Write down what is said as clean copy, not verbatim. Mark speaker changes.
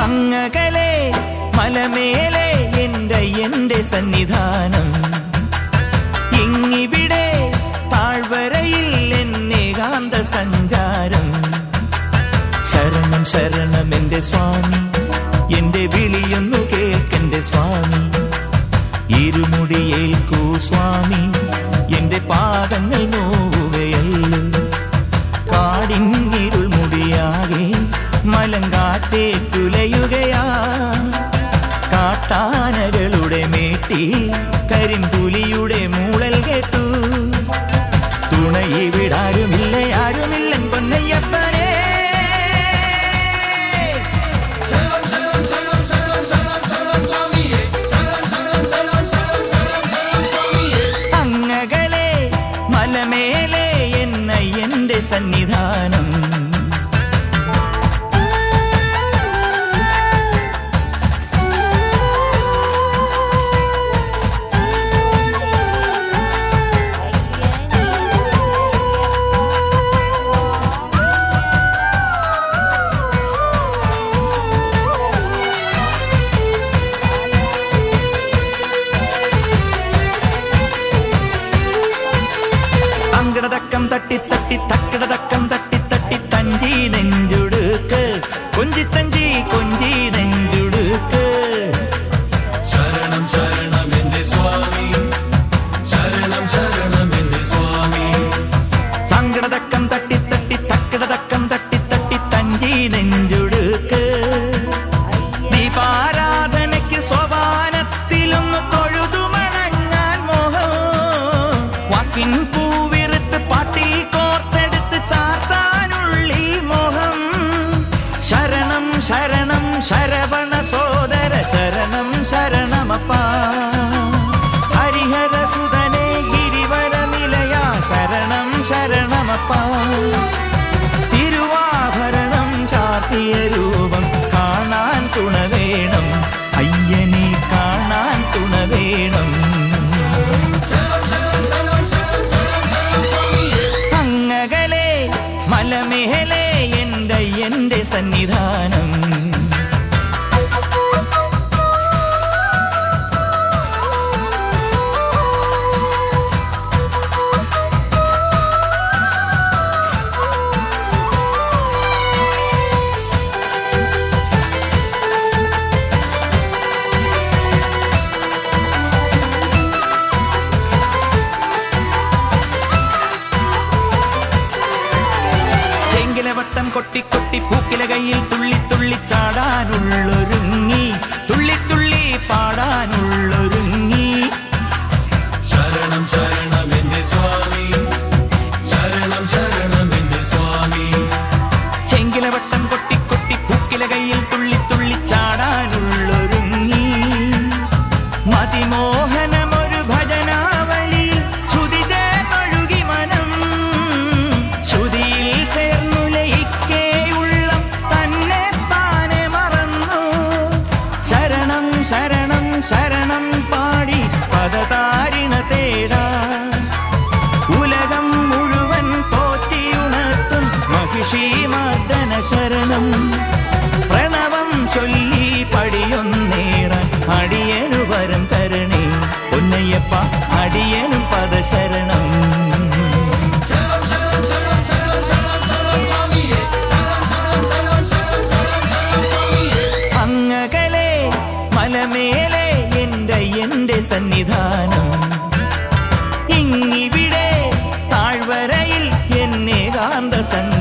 Speaker 1: അങ്ങകലെ മലമേലെ എന്റെ സന്നിധാനം, ഇങ്ങിവിടെ താഴ്വരയിൽ എന്നേകാന്ത സഞ്ചാരം. ശരണം ശരണം എന്റെ സ്വാമി, എന്റെ വിളിയൊന്നു കേൾക്കെന്റെ സ്വാമി. ഇരുമുടിയേൽക്കൂ സ്വാമി, എന്റെ പാദങ്ങൾ നോവുകയല്ലോ. കാടിന്നിരുൾ മുടിയാകെ മലങ്കാറ്റേ തുലയുകയാ. കാട്ടാനകളുടെ മേട്ടി കരിമ്പുലിയുടെ മൂളൽ കേട്ടു. തുണയിവിടാരുമില്ല ആരുമില്ലൻ പൊന്നയ്യപ്പനെ. അങ്ങകലെ മലമേലെ എന്റെ സന്നിധാനം. തക്കടതക്കം തട്ടി തട്ടി തക്കടതക്കം തട്ടി തട്ടി തഞ്ചി നെഞ്ചുടുക്ക് കൊഞ്ചി തഞ്ചി കൊഞ്ചി നെഞ്ചുടുക്ക്.
Speaker 2: ശരണം ശരണം എന്റെ സ്വാമി, ശരണം ശരണം എന്റെ സ്വാമി.
Speaker 1: തങ്കടതക്കം തട്ടി തട്ടി തക്കടതക്കം തട്ടി തട്ടി തഞ്ചി നെഞ്ചുടുക്ക്. ദീപാരാധനയ്ക്ക് സോപാനത്തിലൊന്ന് തൊഴുതുമണങ്ങാൻ മോഹം. വാക്കിൻ പാട്ടിൽ കോർത്തെടുത്ത് ചാർത്താനുള്ളി മോഹം. ശരണം ശരണം ശരവണ സോദര ശരണം ശരണമപ്പാ. ഹരിഹര സുതനെ ഗിരിവര നിലയ ശരണം ശരണമപ്പാ. തിരുവാഭരണം ചാർത്തിയ രൂപം കാണാൻ തുണ വേണം, അയ്യനെ കാണാൻ തുണ വേണം. മലമേലെ എന്റെ സന്നിധാനം. വട്ടം കൊട്ടി കൊട്ടി പൂക്കില കയ്യിൽ തുള്ളി തുള്ളി ചാടാനുള്ളൊരുങ്ങി, തുള്ളി തുള്ളി പാടാനുള്ളൊരുങ്ങി.
Speaker 2: ശരണം ശരണം എന്റെ സ്വാമി, ശരണം ശരണം എന്റെ സ്വാമി.
Speaker 1: ചെങ്കില വട്ടം കൊട്ടി കൊട്ടി പൂക്കില കയ്യിൽ തുള്ളി തുള്ളി ചാടാനുള്ളൊരുങ്ങി. മതിമോഹനമൊരു ഭജനാവലി ശ്രുതി ചേർന്നൊഴുകി മനം. ശ്രുതിയിൽ ചേർന്നു ശരണം ശരണം പാടി പദതാരിണ തേടാ. ഉലകം മുഴുവൻ പോറ്റിയുണർത്തും മഹിഷി മർദ്ദന ശരണം. പ്രണവം ചൊല്ലി പടിയൊന്നേറാൻ അടിയനു വരം തരണേ പൊന്നയ്യപ്പ, അടിയനും പദശരണം. അങ്ങകലെ മലമേലെ എന്റെ സന്നിധാനം, ഇങ്ങിവിടെ താഴ്വരയിൽ എന്നേകാന്ത സഞ്ചാരം.